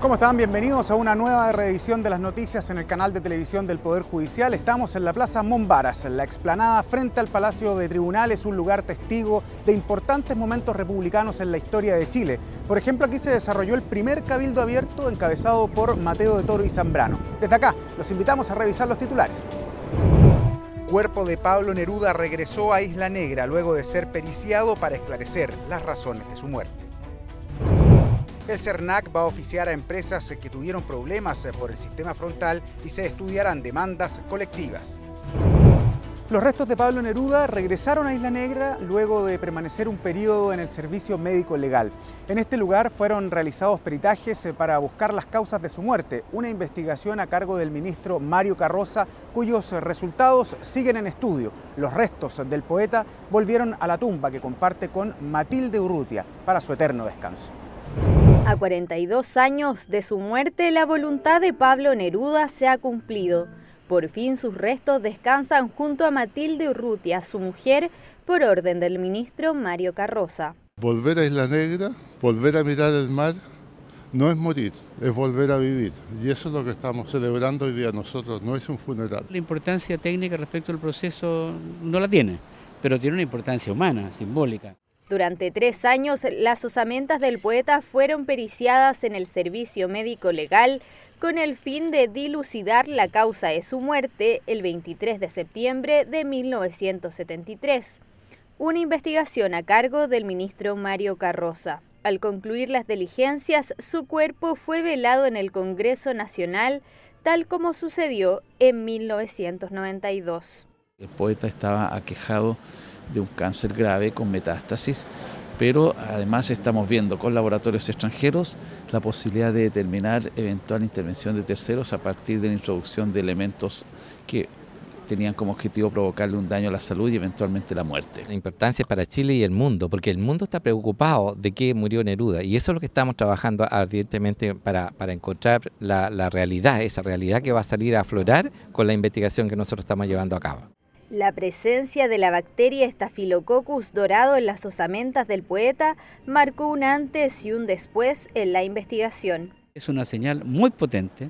¿Cómo están? Bienvenidos a una nueva reedición de las noticias en el canal de televisión del Poder Judicial. Estamos en la Plaza Mombaras, en la explanada frente al Palacio de Tribunales, un lugar testigo de importantes momentos republicanos en la historia de Chile. Por ejemplo, aquí se desarrolló el primer cabildo abierto encabezado por Mateo de Toro y Zambrano. Desde acá, los invitamos a revisar los titulares. Cuerpo de Pablo Neruda regresó a Isla Negra luego de ser periciado para esclarecer las razones de su muerte. El CERNAC va a oficiar a empresas que tuvieron problemas por el sistema frontal y se estudiarán demandas colectivas. Los restos de Pablo Neruda regresaron a Isla Negra luego de permanecer un periodo en el servicio médico legal. En este lugar fueron realizados peritajes para buscar las causas de su muerte, una investigación a cargo del ministro Mario Carroza, cuyos resultados siguen en estudio. Los restos del poeta volvieron a la tumba que comparte con Matilde Urrutia para su eterno descanso. A 42 años de su muerte, la voluntad de Pablo Neruda se ha cumplido. Por fin sus restos descansan junto a Matilde Urrutia, su mujer, por orden del ministro Mario Carroza. Volver a Isla Negra, volver a mirar el mar, no es morir, es volver a vivir. Y eso es lo que estamos celebrando hoy día nosotros, no es un funeral. La importancia técnica respecto al proceso no la tiene, pero tiene una importancia humana, simbólica. Durante 3 años, las osamentas del poeta fueron periciadas en el servicio médico legal con el fin de dilucidar la causa de su muerte el 23 de septiembre de 1973. Una investigación a cargo del ministro Mario Carroza. Al concluir las diligencias, su cuerpo fue velado en el Congreso Nacional, tal como sucedió en 1992. El poeta estaba aquejado de un cáncer grave con metástasis, pero además estamos viendo con laboratorios extranjeros la posibilidad de determinar eventual intervención de terceros a partir de la introducción de elementos que tenían como objetivo provocarle un daño a la salud y eventualmente la muerte. La importancia para Chile y el mundo, porque el mundo está preocupado de que murió Neruda y eso es lo que estamos trabajando ardientemente para encontrar la realidad, esa realidad que va a salir a aflorar con la investigación que nosotros estamos llevando a cabo. La presencia de la bacteria Staphylococcus dorado en las osamentas del poeta marcó un antes y un después en la investigación. Es una señal muy potente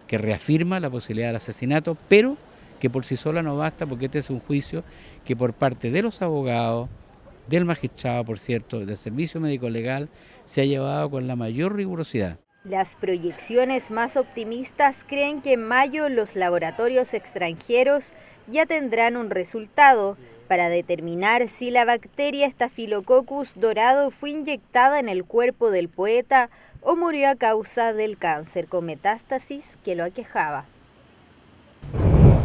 que reafirma la posibilidad del asesinato, pero que por sí sola no basta, porque este es un juicio que por parte de los abogados, del magistrado, por cierto, del servicio médico legal, se ha llevado con la mayor rigurosidad. Las proyecciones más optimistas creen que en mayo los laboratorios extranjeros ya tendrán un resultado para determinar si la bacteria Staphylococcus dorado fue inyectada en el cuerpo del poeta o murió a causa del cáncer con metástasis que lo aquejaba.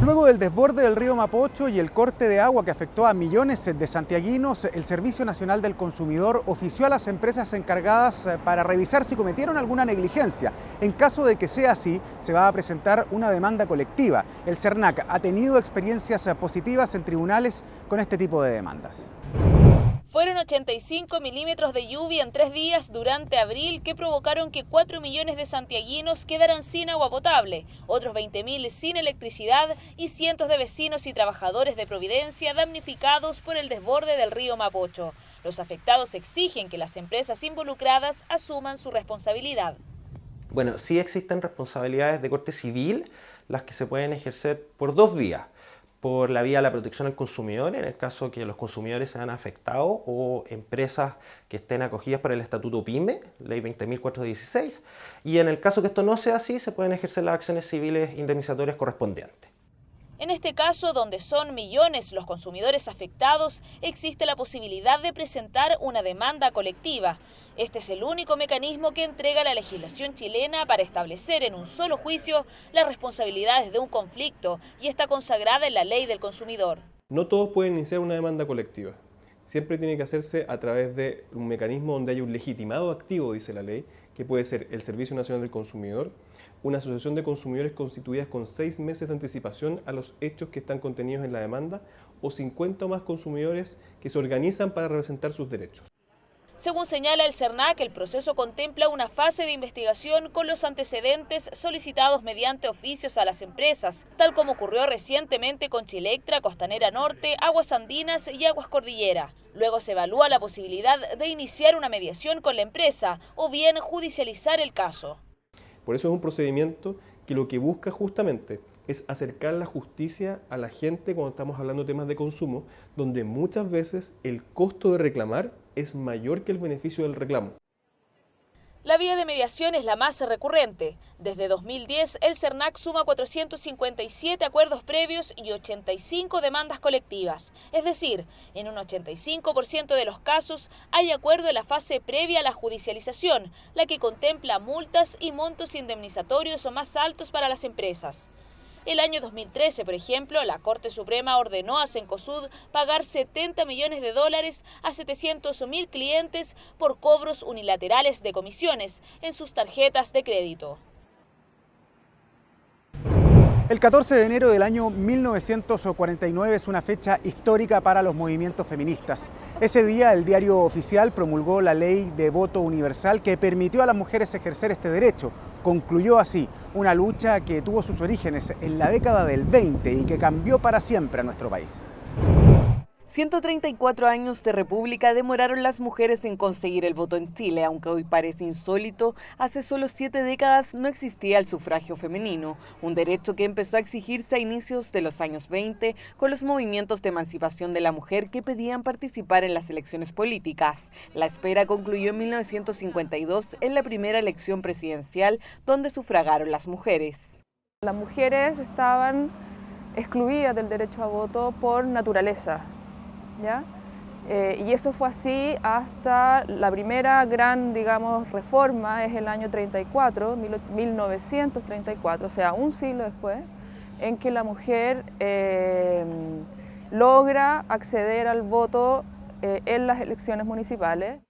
Luego del desborde del río Mapocho y el corte de agua que afectó a millones de santiaguinos, el Servicio Nacional del Consumidor ofició a las empresas encargadas para revisar si cometieron alguna negligencia. En caso de que sea así, se va a presentar una demanda colectiva. El CERNAC ha tenido experiencias positivas en tribunales con este tipo de demandas. Fueron 85 milímetros de lluvia en 3 días durante abril que provocaron que 4 millones de santiaguinos quedaran sin agua potable, otros 20.000 sin electricidad y cientos de vecinos y trabajadores de Providencia damnificados por el desborde del río Mapocho. Los afectados exigen que las empresas involucradas asuman su responsabilidad. Bueno, sí existen responsabilidades de corte civil, las que se pueden ejercer por 2 vías. Por la vía de la protección al consumidor, en el caso que los consumidores sean afectados o empresas que estén acogidas por el Estatuto PYME, Ley 20.416, y en el caso que esto no sea así, se pueden ejercer las acciones civiles indemnizatorias correspondientes. En este caso, donde son millones los consumidores afectados, existe la posibilidad de presentar una demanda colectiva. Este es el único mecanismo que entrega la legislación chilena para establecer en un solo juicio las responsabilidades de un conflicto y está consagrada en la Ley del Consumidor. No todos pueden iniciar una demanda colectiva. Siempre tiene que hacerse a través de un mecanismo donde haya un legitimado activo, dice la ley, que puede ser el Servicio Nacional del Consumidor, una asociación de consumidores constituidas con 6 meses de anticipación a los hechos que están contenidos en la demanda o 50 o más consumidores que se organizan para representar sus derechos. Según señala el CERNAC, el proceso contempla una fase de investigación con los antecedentes solicitados mediante oficios a las empresas, tal como ocurrió recientemente con Chilectra, Costanera Norte, Aguas Andinas y Aguas Cordillera. Luego se evalúa la posibilidad de iniciar una mediación con la empresa o bien judicializar el caso. Por eso es un procedimiento que lo que busca justamente es acercar la justicia a la gente cuando estamos hablando de temas de consumo, donde muchas veces el costo de reclamar es mayor que el beneficio del reclamo. La vía de mediación es la más recurrente. Desde 2010, el CERNAC suma 457 acuerdos previos y 85 demandas colectivas. Es decir, en un 85% de los casos hay acuerdo en la fase previa a la judicialización, la que contempla multas y montos indemnizatorios o más altos para las empresas. El año 2013, por ejemplo, la Corte Suprema ordenó a Cencosud pagar $70 millones a 700.000 clientes por cobros unilaterales de comisiones en sus tarjetas de crédito. El 14 de enero del año 1949 es una fecha histórica para los movimientos feministas. Ese día el Diario Oficial promulgó la Ley de Voto Universal que permitió a las mujeres ejercer este derecho. Concluyó así una lucha que tuvo sus orígenes en la década del 20 y que cambió para siempre a nuestro país. 134 años de república demoraron las mujeres en conseguir el voto en Chile, aunque hoy parece insólito, hace solo 7 décadas no existía el sufragio femenino, un derecho que empezó a exigirse a inicios de los años 20 con los movimientos de emancipación de la mujer que pedían participar en las elecciones políticas. La espera concluyó en 1952 en la primera elección presidencial donde sufragaron las mujeres. Las mujeres estaban excluidas del derecho a voto por naturaleza. ¿Ya? Y eso fue así hasta la primera gran, reforma, es el año 34, 1934, o sea, un siglo después, en que la mujer logra acceder al voto en las elecciones municipales.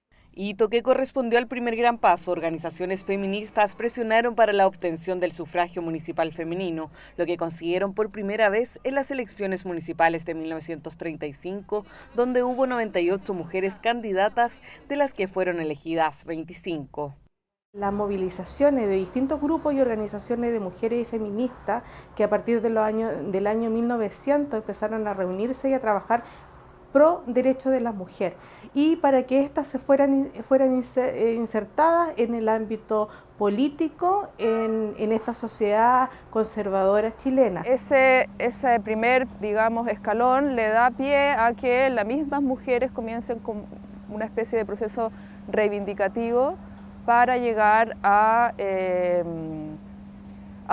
Hito que correspondió al primer gran paso. Organizaciones feministas presionaron para la obtención del sufragio municipal femenino, lo que consiguieron por primera vez en las elecciones municipales de 1935, donde hubo 98 mujeres candidatas, de las que fueron elegidas 25. Las movilizaciones de distintos grupos y organizaciones de mujeres y feministas que a partir del año 1900 empezaron a reunirse y a trabajar pro derecho de la mujer y para que éstas se fueran insertadas en el ámbito político en esta sociedad conservadora chilena. Ese primer, escalón le da pie a que las mismas mujeres comiencen con una especie de proceso reivindicativo para llegar a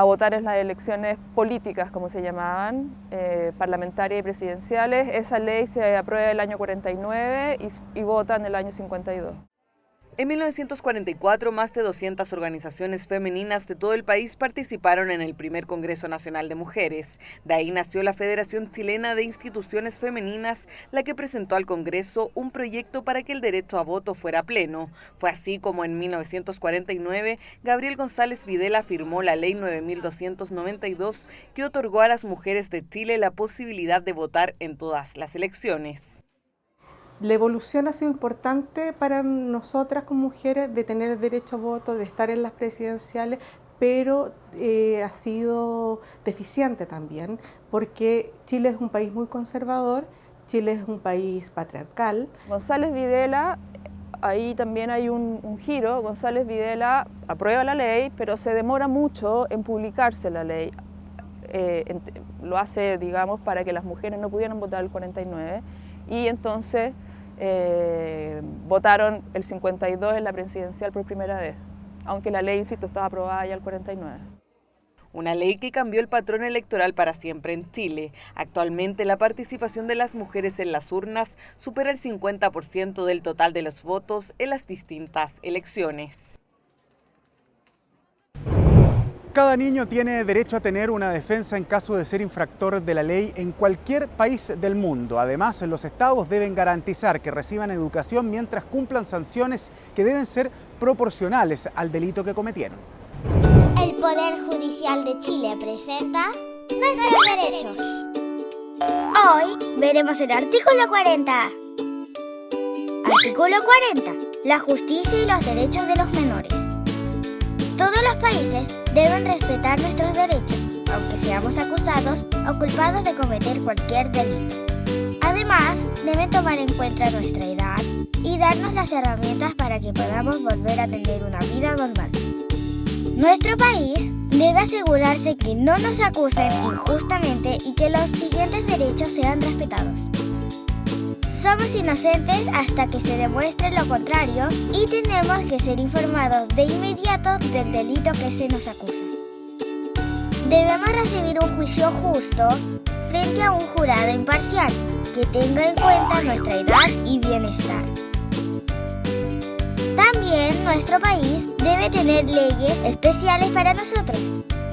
votar en las elecciones políticas, como se llamaban, parlamentarias y presidenciales. Esa ley se aprueba el año 49 y vota en el año 52. En 1944, más de 200 organizaciones femeninas de todo el país participaron en el primer Congreso Nacional de Mujeres. De ahí nació la Federación Chilena de Instituciones Femeninas, la que presentó al Congreso un proyecto para que el derecho a voto fuera pleno. Fue así como en 1949, Gabriel González Videla firmó la Ley 9292, que otorgó a las mujeres de Chile la posibilidad de votar en todas las elecciones. La evolución ha sido importante para nosotras como mujeres de tener el derecho a voto, de estar en las presidenciales, pero ha sido deficiente también, porque Chile es un país muy conservador, Chile es un país patriarcal. González Videla, ahí también hay un giro. González Videla aprueba la ley, pero se demora mucho en publicarse la ley. Lo hace, para que las mujeres no pudieran votar el 49, y entonces votaron el 52 en la presidencial por primera vez, aunque la ley, insisto, estaba aprobada ya el 49. Una ley que cambió el patrón electoral para siempre en Chile. Actualmente la participación de las mujeres en las urnas supera el 50% del total de los votos en las distintas elecciones. Cada niño tiene derecho a tener una defensa en caso de ser infractor de la ley en cualquier país del mundo. Además, los estados deben garantizar que reciban educación mientras cumplan sanciones que deben ser proporcionales al delito que cometieron. El Poder Judicial de Chile presenta Nuestros Derechos. Hoy veremos el artículo 40. Artículo 40. La justicia y los derechos de los menores. Todos los países deben respetar nuestros derechos, aunque seamos acusados o culpados de cometer cualquier delito. Además, deben tomar en cuenta nuestra edad y darnos las herramientas para que podamos volver a tener una vida normal. Nuestro país debe asegurarse que no nos acusen injustamente y que los siguientes derechos sean respetados. Somos inocentes hasta que se demuestre lo contrario y tenemos que ser informados de inmediato del delito que se nos acusa. Debemos recibir un juicio justo frente a un jurado imparcial que tenga en cuenta nuestra edad y bienestar. También nuestro país debe tener leyes especiales para nosotros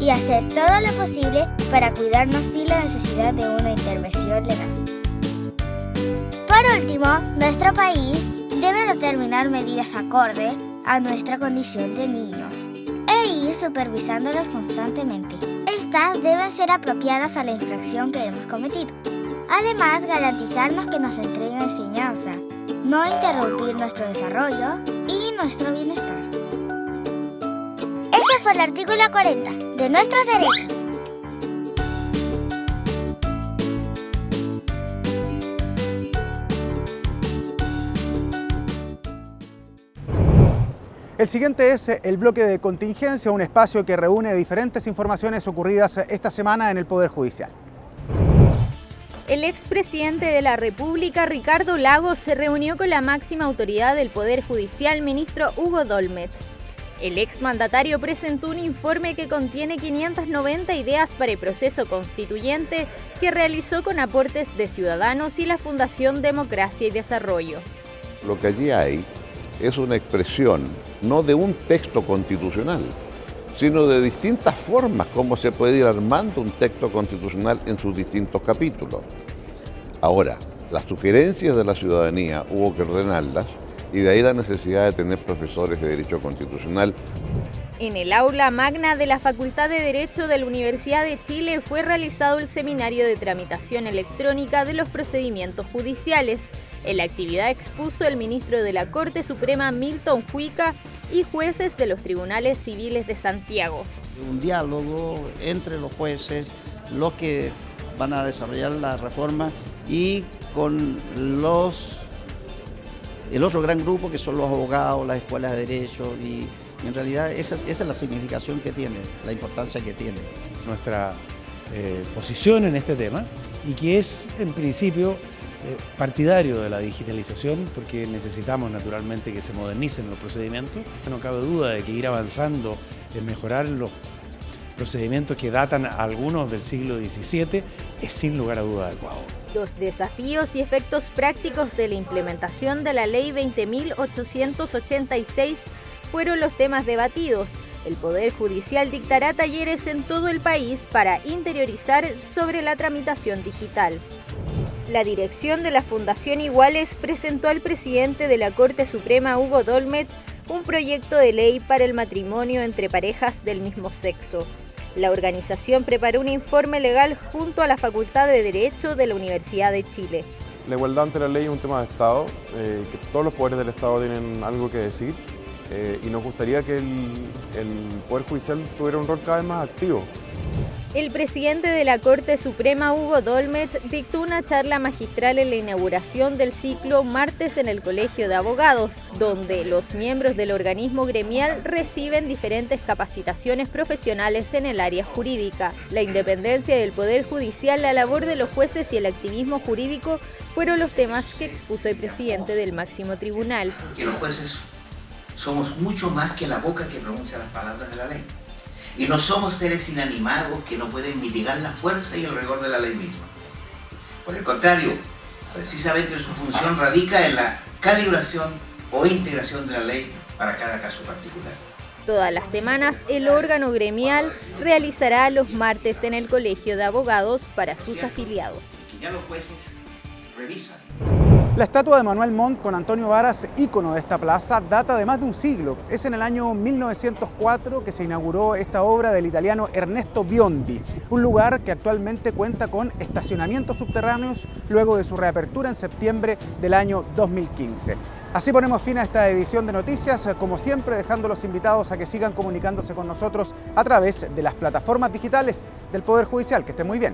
y hacer todo lo posible para cuidarnos sin la necesidad de una intervención legal. Por último, nuestro país debe determinar medidas acorde a nuestra condición de niños e ir supervisándolos constantemente. Estas deben ser apropiadas a la infracción que hemos cometido. Además, garantizarnos que nos entreguen enseñanza, no interrumpir nuestro desarrollo y nuestro bienestar. Ese fue el artículo 40 de nuestros derechos. El siguiente es el bloque de contingencia, un espacio que reúne diferentes informaciones ocurridas esta semana en el Poder Judicial. El expresidente de la República, Ricardo Lagos, se reunió con la máxima autoridad del Poder Judicial, ministro Hugo Dolmet. El exmandatario presentó un informe que contiene 590 ideas para el proceso constituyente que realizó con aportes de ciudadanos y la Fundación Democracia y Desarrollo. Lo que allí hay es una expresión no de un texto constitucional, sino de distintas formas como se puede ir armando un texto constitucional en sus distintos capítulos. Ahora, las sugerencias de la ciudadanía hubo que ordenarlas y de ahí la necesidad de tener profesores de Derecho Constitucional. En el aula magna de la Facultad de Derecho de la Universidad de Chile fue realizado el seminario de tramitación electrónica de los procedimientos judiciales. En la actividad expuso el ministro de la Corte Suprema, Milton Juica, y jueces de los tribunales civiles de Santiago. Un diálogo entre los jueces, los que van a desarrollar la reforma, y con el otro gran grupo que son los abogados, las escuelas de derecho, y en realidad esa es la significación que tiene, la importancia que tiene. Nuestra posición en este tema, y que es en principio partidario de la digitalización, porque necesitamos naturalmente que se modernicen los procedimientos. No cabe duda de que ir avanzando en mejorar los procedimientos que datan algunos del siglo XVII es sin lugar a duda adecuado. Los desafíos y efectos prácticos de la implementación de la Ley 20.886 fueron los temas debatidos. El Poder Judicial dictará talleres en todo el país para interiorizar sobre la tramitación digital. La dirección de la Fundación Iguales presentó al presidente de la Corte Suprema, Hugo Dolmet, un proyecto de ley para el matrimonio entre parejas del mismo sexo. La organización preparó un informe legal junto a la Facultad de Derecho de la Universidad de Chile. La igualdad ante la ley es un tema de Estado, que todos los poderes del Estado tienen algo que decir, y nos gustaría que el Poder Judicial tuviera un rol cada vez más activo. El presidente de la Corte Suprema, Hugo Dolmet, dictó una charla magistral en la inauguración del ciclo Martes en el Colegio de Abogados, donde los miembros del organismo gremial reciben diferentes capacitaciones profesionales en el área jurídica. La independencia del Poder Judicial, la labor de los jueces y el activismo jurídico fueron los temas que expuso el presidente del máximo tribunal. Que los jueces somos mucho más que la boca que pronuncia las palabras de la ley. Y no somos seres inanimados que no pueden mitigar la fuerza y el rigor de la ley misma. Por el contrario, precisamente su función radica en la calibración o integración de la ley para cada caso particular. Todas las semanas, el órgano gremial realizará los martes en el Colegio de Abogados para sus afiliados. Y ya los jueces revisan. La estatua de Manuel Montt con Antonio Varas, ícono de esta plaza, data de más de un siglo. Es en el año 1904 que se inauguró esta obra del italiano Ernesto Biondi, un lugar que actualmente cuenta con estacionamientos subterráneos luego de su reapertura en septiembre del año 2015. Así ponemos fin a esta edición de noticias, como siempre dejando a los invitados a que sigan comunicándose con nosotros a través de las plataformas digitales del Poder Judicial. Que estén muy bien.